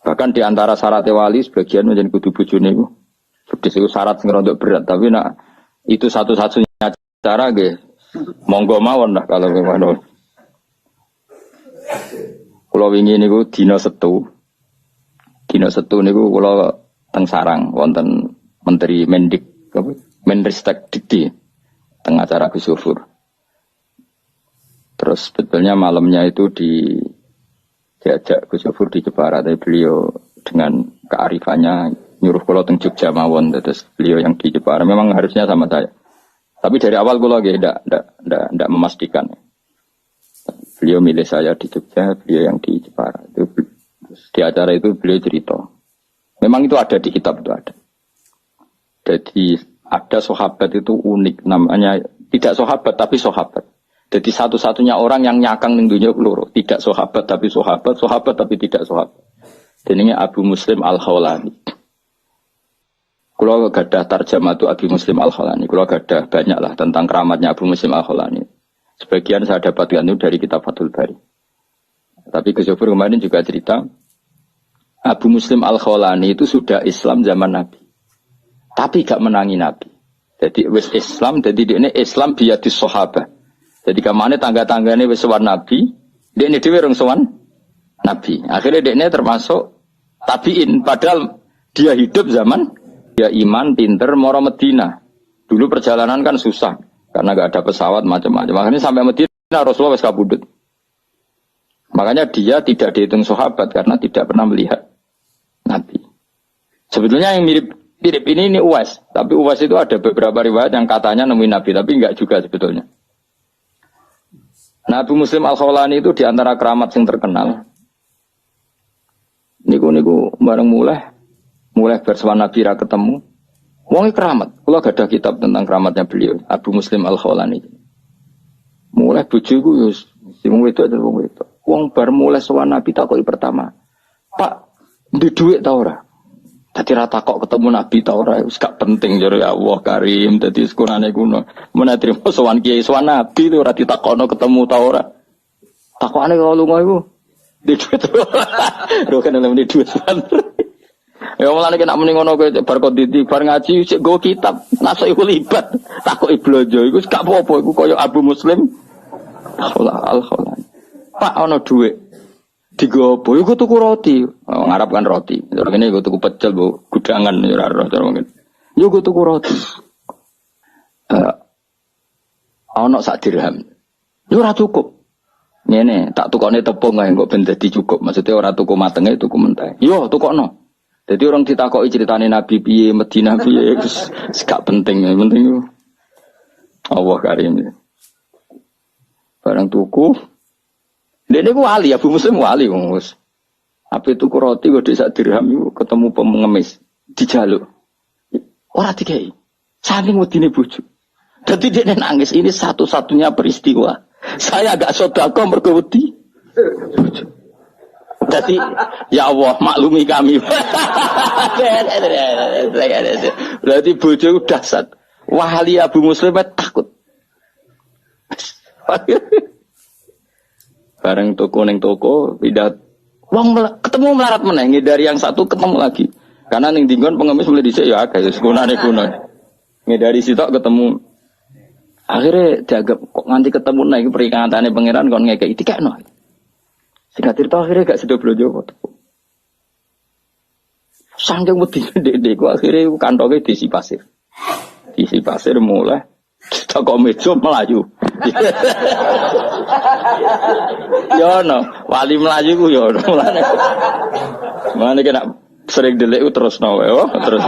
Bahkan di antara syarat wali sebagian menjadi kudu bojone iku. Judes itu syarat sing rada berat, tapi nak itu satu-satunya cara nggih. Monggo mawon lah kalau memang. Kula wingi niku dina Setu. Dina Setu niku kula teng sarang wonten Menteri Menristek Dikti teng acara Gus Yufur. Terus sebetulnya malamnya itu diajak Gus Yufur di Jepara, tapi beliau dengan kearifannya nyuruh kula teng Jogja mawon, terus beliau yang di Jepara memang harusnya sama saya. Tapi dari awal kula nggih ndak memastikan. Beliau milih saya di Jogja, beliau yang di Jepara. Itu di acara itu beliau cerita. Memang itu ada di kitab itu ada. Jadi ada sahabat itu unik namanya, tidak sahabat tapi sahabat. Jadi satu-satunya orang yang nyakang ning dunya loro, tidak sahabat tapi sahabat, sahabat tapi tidak sahabat. Jenenge Abu Muslim Al-Khawlani. Kula gadah tarjamah tu Abu Muslim Al-Khawlani. Kula gadah banyak lah tentang keramatnya Abu Muslim Al-Khawlani. Sebagian saya dapatkan itu dari kitab Fathul Bari. Tapi Gus Yufur kemarin juga cerita Abu Muslim Al-Khawlani itu sudah Islam zaman Nabi. Tapi gak menangi Nabi. Jadi wis Islam, jadi dia Islam biadis sahabat. Jadi kemana tangga-tangganya wis sowan Nabi, dia ini dhewe rong sowan Nabi. Akhirnya dia ini termasuk tabiin. Padahal dia hidup zaman dia iman, pinter, moro Medina. Dulu perjalanan kan susah karena nggak ada pesawat macam-macam. Makanya sampai Madinah Rasulullah wis kabudut. Makanya dia tidak dihitung sahabat karena tidak pernah melihat Nabi. Sebetulnya yang mirip ini Uwais, tapi Uwais itu ada beberapa riwayat yang katanya nemuin Nabi, tapi enggak juga sebetulnya. Nabi Muslim Al-Khawlani itu diantara keramat yang terkenal. Niku bareng mulai bersama Nabi ra ketemu. Wong keramat. Kula gak ada kitab tentang keramatnya beliau, Abu Muslim Al-Khawlani. Mulai bojoku yo sing wedok dan wong wedok. Wong bar mulai sowan Nabi takoki pertama. Pak, di duit ta ora? Dadi ra takok ketemu Nabi ta ora, wis gak penting jare Allah Karim dadi sekurane kuno. Menawa trimo sowan kiai sowan Nabi ora ditakokno ketemu ta ora. Takokane kok lunga iku. Di duit. Lho kan di duit. Ya mulane nek muni ngono kowe bar konditi bar ngaji sik nggo kitab, nasuk iku libat. Takoki blojo iku gak apa-apa iku kaya Abu Muslim Al-Khawlani. Pak ana dhuwit. Digopo iku tuku roti. Oh, ngarep kan roti. Terus ngene iku tuku pecel, Bu, gudangan ora ora cara mungkin. Yo go tuku roti. Ana sak dirham. Yo ora cukup. Ngene, tak tukokne tepung ae kok ben dadi cukup. Maksudnya ora tuku matenge, tuku mentah. Yo tukokno. Jadi orang ditakoki ceritane Nabi piye, Madinah piye, wis gak penting, yang penting yo Allah Karim. Barang tuku. Dene ku wali, Abu Muslim wali wis. Ape tuku roti kok sak dirham iku ketemu pengemis dijaluk. Ora dikei. Saking wedine bojo. Dadi dekne nangis, ini satu-satunya peristiwa. Saya agak sedekah mergo wedi. Jadi ya Allah maklumi kami. Berarti bojo udah dahsyat. Wali Abu Muslim takut. Bareng toko neng toko pindah wong ketemu melarat meneh dari yang satu ketemu lagi. Karena ning dinggon pengemis mulai dhisik ya akeh sekunane kuno. Ngedari sitok ketemu. Akhirnya dianggap kok nganti ketemu naik perikatane pangeran kon ngekeki dikekno. Singkat cerita akhirnya gak sedo blojo kok. Sangking wedi ndek ku akhirnya kantonge diisi pasir. Diisi pasir mulai tak kok meja melayu. Yo no, wali melayu ku yo no. Mulane kena sering delik terus no oh, terus.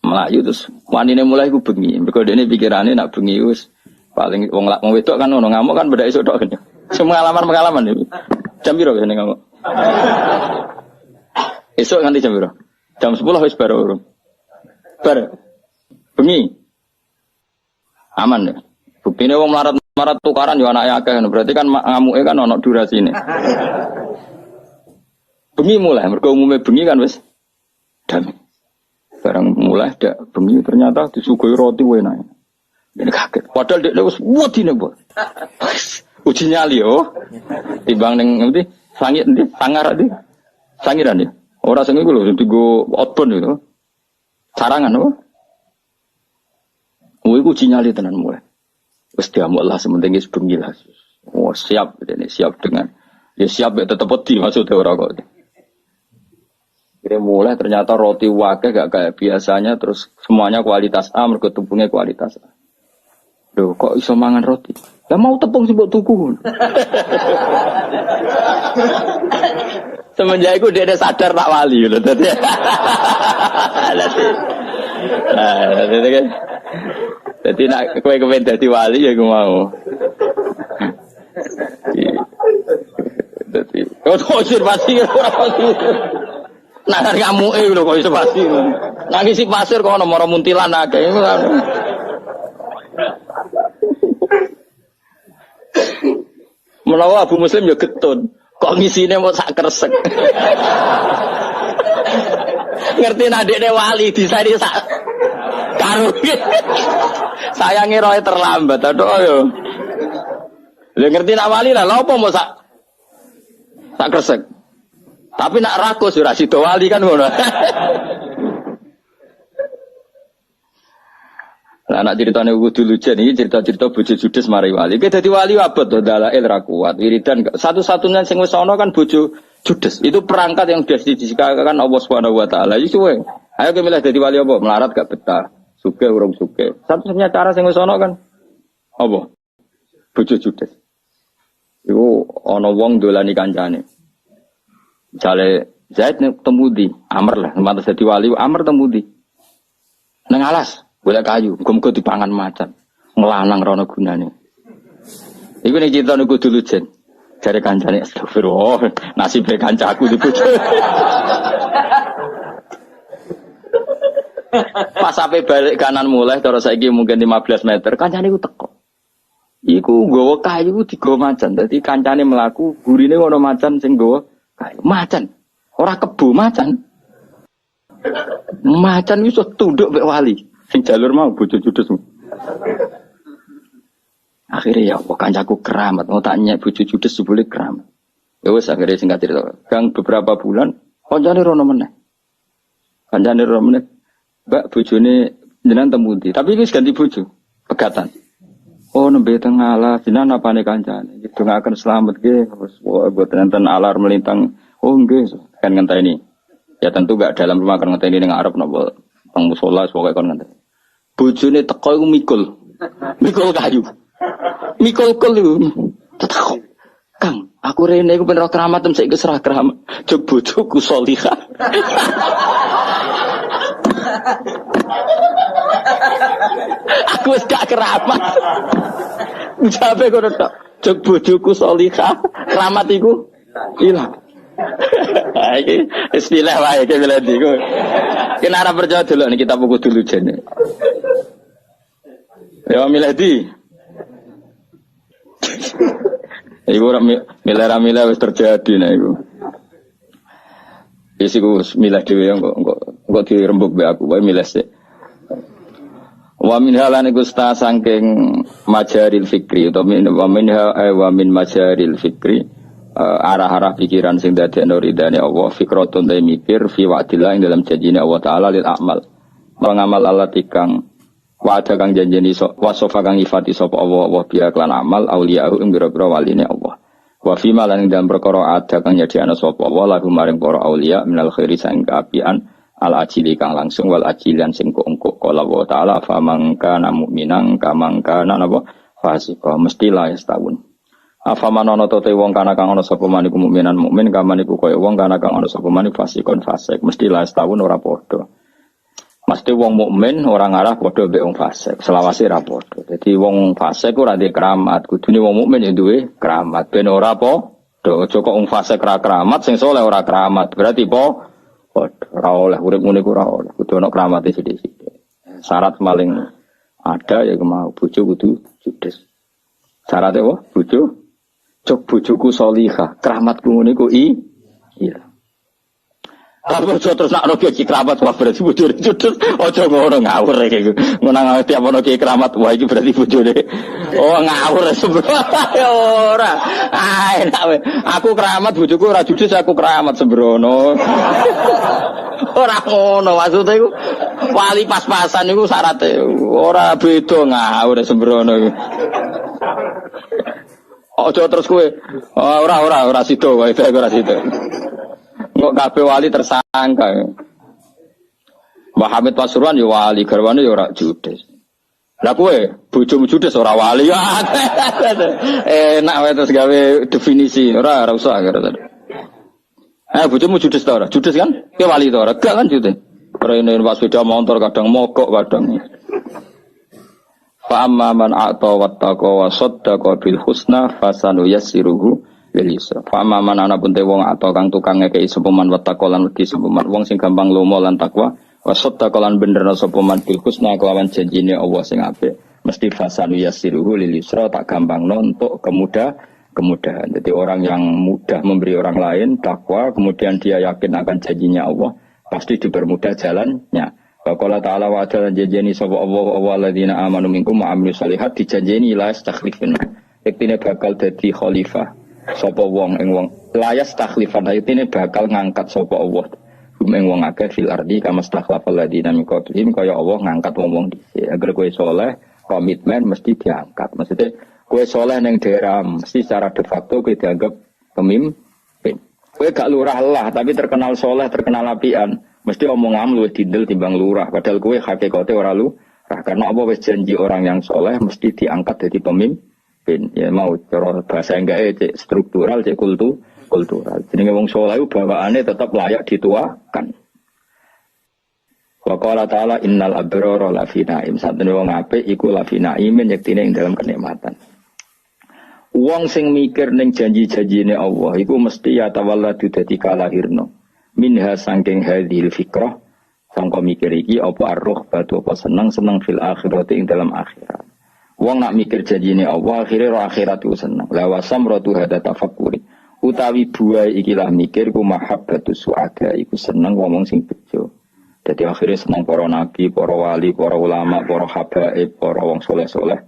Melayu terus wanine mulai ku bengi. Mergo dene pikirane nak bengi wis paling wong wedok kan ono ngamuk kan beda iso tok kan. Pengalaman iki. Jam piro ngene ngamuk? Esuk nganti jam piro? Jam 10 wis baru. Bar. Bengi. Aman ya. Buktine wong melarat tukaran yo anake akeh berarti kan ngamuke kan ono durasine. Bengi mulai mergo umume bengi kan wis damai. Barang mulai dak bengi ternyata disuguhi roti enak. Ini kaget. Padahal dia wis wedine, Bu. Uji nyali yo. Timbang ning ngendi? Sangit endi? Sangar endi? Sangiran ya. Ora sing iku lho digo outbound itu. Sarangan apa? Iku uji nyali tenan mulai. Wis diamuk lah sementing wis bengi lah. Oh, siap ini siap dengan ya siap ya tetep wedi maksudnya ora kok. Kira mulai ternyata roti wakeh gak kayak biasanya terus semuanya kualitas A mergo tepungnya kualitas A. Loh, kok iso mangan roti? Lah mau tepung sih mbok tuku. Semenjak itu dia sadar tak wali lho dadi. Dadi kan. Dadi nek kowe kepen dadi wali ya aku mau. Dadi kok sir pasti ora pasti. Nah ngamuke lho kok iso pasti. Nangis si pasir kok ono mara muntilan akeh. Menawa Abu Muslim ya getun, kok ngisine mau sak kresek. Ngerti nadekne wali disari sak karo. Saya ngira terlambat aduh yo. Lha ngerti nak wali lah, lha apa mau sak kresek. Tapi nak rakus ora sida wali kan ngono. Lah anak ceritane kudu lucu iki cerita-cerita bojo judes mari wali. Ki dadi wali abot to dalail ra kuat. Wiridan satu-satunya sing wis ana kan bojo judes. Itu perangkat yang sudah disikakan Allah Subhanahu wa taala. Iki suwe. Ayo ke milih dadi wali apa? Melarat gak betah. Sugih urung sugih. Satu-satunya cara sing wis ana kan apa? Bojo judes. Iku ana wong dolani kancane. Misale Zaid nek temu di Amr lah, mantu dadi wali Amr temu di. Nang alas, golek kayu, muga-muga dipangan macan. Nglanang rono gunane. Iku nek cerita niku dulu jen. Jare kancane astagfirullah, nasibe kancaku di bojo. Pas sampai balik kanan mulai terus saiki mungkin 15 meter, kancane iku teko. Iku nggawa kayu digawa macan. Dadi kancane mlaku, gurine ono macan sing nggawa kayu. Macan. Ora kebo macan. Macan iso tunduk mek wali. Sing jalur mau bojo judes. Akhirnya ya Allah kancaku keramat. Mau tak nyek bojo judes sebule keramat. Ya wis akhirnya singkat cerita. Gang beberapa bulan kancane rono meneh. Kancane rono meneh. Mbak bojone jenengan temu ndi? Tapi wis ganti bojo. Pegatan. Oh nembe teng Allah jenengan apane kancane? Dongaken slamet nggih. Wis boten enten alar melintang. Oh nggih, kan ngenteni. Ya tentu gak dalam rumah kan ngenteni ning arep napa teng musala pokoke kon ngenteni. Bojone teko iku mikul. Mikul kayu. Mikul-kul iku. Tetek. Kang, aku rene iku ben ora keramat tem saiki serah keramat. Jog bojoku salihah. Aku wis gak keramat. Ucape kono tok. Jog bojoku salihah. Keramat iku ilang. Iki istilah wae iki miladi ku. Kenara percaya dulu nih kita buku dulu jene. Ya miladi. Iku milih wis terjadi nah iku. Wis iku milih dhewe kok dirembuk be aku wae milih sik. Wa min halan iku saking majaril fikri utawa wa min majaril fikri. Arah-arah pikiran sing dadekno ridane Allah fikratun ta mikir fi wa'dillah ing dalam janjine Allah taala lil amal mengamal Allah tikang wa'ada kang janjeni wasofa kang ifati sapa Allah biya klan amal auliyahu ing biro-biro waline Allah wa fi malan dalam perkara ada kang nyediakno sapa Allah lagu maring para auliya minal khairi sang kaapian al ajili kang langsung wal ajilan sing engko kala Allah taala fa mangka mu'minan kamangka napa fasika mestilah setahun. Apa manono tote wong kana kang ana sapa maniku mukminan mukmin kamaniku kaya wong kana kang ana sapa maniku fasikon fasik mesti lah setahun ora padha. Mesti wong mukmin ora ngarah padha mbek wong fasik, selawase ora padha. Dadi wong fasik ora duwe keramat, kudune wong mukmin ya duwe keramat ben ora padha. Aja kok wong fasik ora keramat, sing saleh ora keramat. Berarti padha ora oleh urip ngene ku ora oleh. Kudu ana keramate sithik-sithik. Syarat paling ada ya mau bojo kudu judes. Syaratnya apa? Bojo cok bojoku salihah, keramatku ngene ku iya. Apa terus nak roke iki keramat wah berarti bojone judes. Aja ngono ngawur iki. Ngono tiap ono ki keramat wah iki berarti bojone. Oh ngawur sembrono ora. Ah enak we. Aku keramat bojoku ora judes aku keramat sembrono. Ora ngono maksudnya iku wali pas-pasan iku syaratnya ora beda ngawur sembrono iku. Ojo terus kowe. Ora sida wae ora sida. Kok kabeh wali tersangka. Mbah Hamid Pasuruan ya wali, garwane ya ora judes. Lah kowe bojomu judes ora wali. Enak wae terus gawe definisi. Ora usah gara. Bojomu judes ta ora? Judes kan? Kowe wali ta ora? Gak kan judes. Rene pas sepeda motor kadang mogok kadang. Fa amma man a'ta wattaqa wa saddaqa bil husna fasanu yassiruhu lil yusra. Fa amma man ana pun te wong atau kang tukang ngekeki sapa man wattaqa lan wedi sapa man wong sing gampang lomo lan takwa wa saddaqa lan benerna sapa man bil husna kelawan janjine Allah sing apik mesti fasanu yassiruhu lil yusra tak gampangno untuk kemudahan. Jadi orang yang mudah memberi orang lain takwa kemudian dia yakin akan janjinya Allah pasti dipermudah jalannya. Qala ta'ala wa ta'ala janjeni sapa Allah alladzina amanu minkum wa amilus shalihat dijanjeni la yastakhlifun. Yektine bakal dadi khalifah sapa wong ing wong la yastakhlifun yektine bakal ngangkat sapa Allah ing wong akeh fil ardi kama stakhlafal ladzina min qablihim kaya Allah ngangkat wong-wong dhisik. Agar kowe saleh komitmen mesti diangkat. Maksudnya kowe saleh ning daerah mesti secara de facto kowe dianggap pemimpin. Kowe gak lurah lah tapi terkenal saleh, terkenal apian. Mesti omongan luwih dindel timbang lurah, padahal kowe hakikate ora lurah. Karena apa wis janji orang yang soleh mesti diangkat jadi pemimpin. Ya mau cara bahasa enggak cek struktural, cek kultural. Jenenge wong soleh bawaane tetap layak dituakan. Wa qala ta'ala innal abrara lafi na'im. Satene wong apik iku lafi na'imin yektine ing dalam kenikmatan. Wong sing mikir ning janji-janjine Allah iku mesti ya tawalladu dadi kalahirno. Minha sangking hadhil fikrah sangka mikir iki apa arruh batu apa seneng fil akhirat ing dalam akhirat. Wong nak mikir janjine Allah akhire ro akhirat ku seneng. La wasam ratu hada tafakkuri. Utawi buai ikilah mikir ku mahabbatu suada iku seneng ngomong sing bejo. Jadi akhirnya senang para nabi, para wali, para ulama, para habaib, para wong soleh-soleh.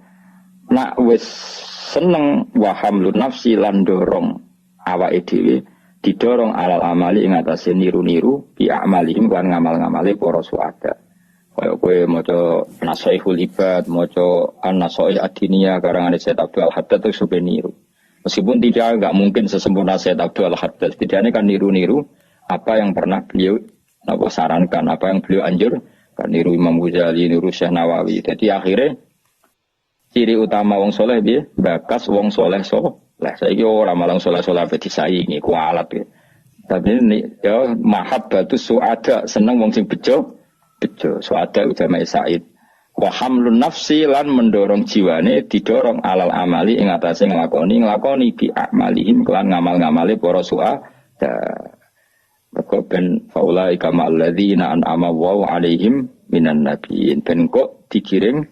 Nak wis seneng wahamlun nafsi lan dorong awake dhewe didorong alal amali ing atase niru-niru bi amalihim lan ngamal-ngamale para suada. Kaya kowe maca Nasaihul Ibad, maca An-Nasaih Ad-Diniyah karangan Syekh Abdul Haddad itu supaya niru. Meskipun enggak mungkin sesempurna Syekh Abdul Haddad, setidaknya kan niru-niru apa yang pernah beliau sarankan, apa yang beliau anjurkan, niru Imam Ghazali, niru Syekh Nawawi. Jadi akhirnya ciri utama wong soleh dia bakas wong soleh soleh. Saiki ora malang soleh-soleh ape disaingi kualat ya. Tapi ini ya mahabbatu suada seneng wong sing bejo suada ujama Said. Wa hamlun nafsi lan mendorong jiwane didorong alal amali ing atase nglakoni bi amalihim kelan ngamal-ngamale para suada. Maka ben faulai kama alladzina an'ama Allahu alaihim minan nabiyyin. Ben kok dikirim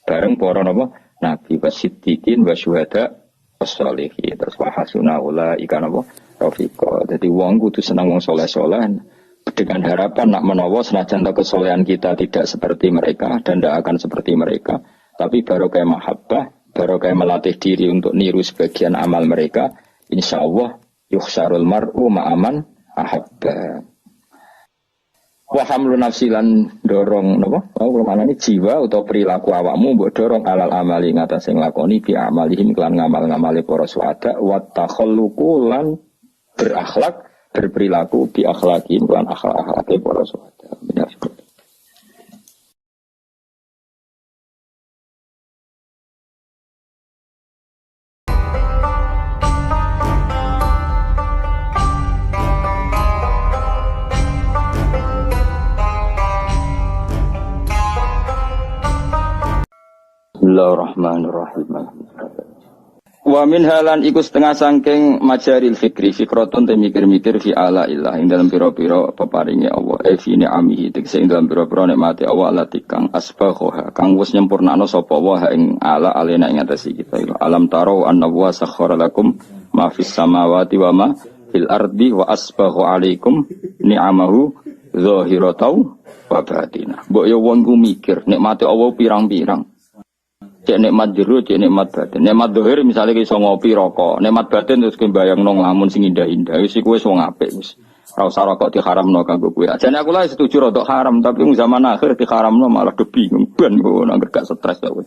bareng para napa nabi wasiddiqin wasyuhada wassalihin. Terus wahasuna ulaika napa rafiqa. Dadi wong kudu seneng wong saleh-saleh dengan harapan nak menawa senajan kesolehan kita tidak seperti mereka dan tidak akan seperti mereka, tapi barokah mahabbah, barokah melatih diri untuk niru sebagian amal mereka, insyaallah yukhsarul mar'u ma'aman ahabba. Wa hamlun nafsilan dorong napa? Mana ini jiwa atau perilaku awakmu mbok dorong alal amali ngatas sing lakoni bi amalihim lan ngamal-ngamale para suhada wa takhalluqu lan berakhlak berperilaku bi akhlaqihim lan akhlak-akhlake para suhada. Bismillahirrahmanirrahim. Wa min halan iku setengah sangking majaril fikri fikratun te mikir-mikir fi ala illah ing dalam pira-pira peparinge Allah fi ni'amihi tegese ing dalam pira-pira nikmate Allah lati kang asbagha kang wis nyempurnakno sapa wa ing ala alena ing atase kita alam taro anna wa sakhkhara lakum ma fis samawati wa ma fil ardi wa asbagha alaikum ni'amahu zahiratan wa batinah. Mbok yo wong ku mikir nikmate Allah pirang-pirang. Cek nikmat jero, cek nikmat batin. Nikmat dohir misalnya iso ngopi rokok. Nikmat batin terus kowe bayangno nglamun sing indah-indah. Wis iku wis wong apik wis. Ora usah rokok diharamno kanggo kowe. Ajane aku lah setuju rokok haram, tapi zaman akhir diharamno malah do bingung ben kok nang gak stres kowe.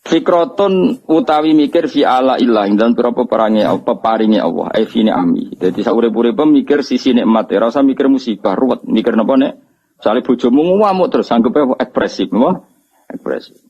Fikratun utawi mikir fi ala illah dan berapa peparinge Allah. Fi ni'ami. Dadi saurip-uripe mikir sisi nikmat, ora usah mikir musibah, ruwet. Mikir napa nek? Misale bojomu ngamuk terus anggepe ekspresif, napa? Ekspresif.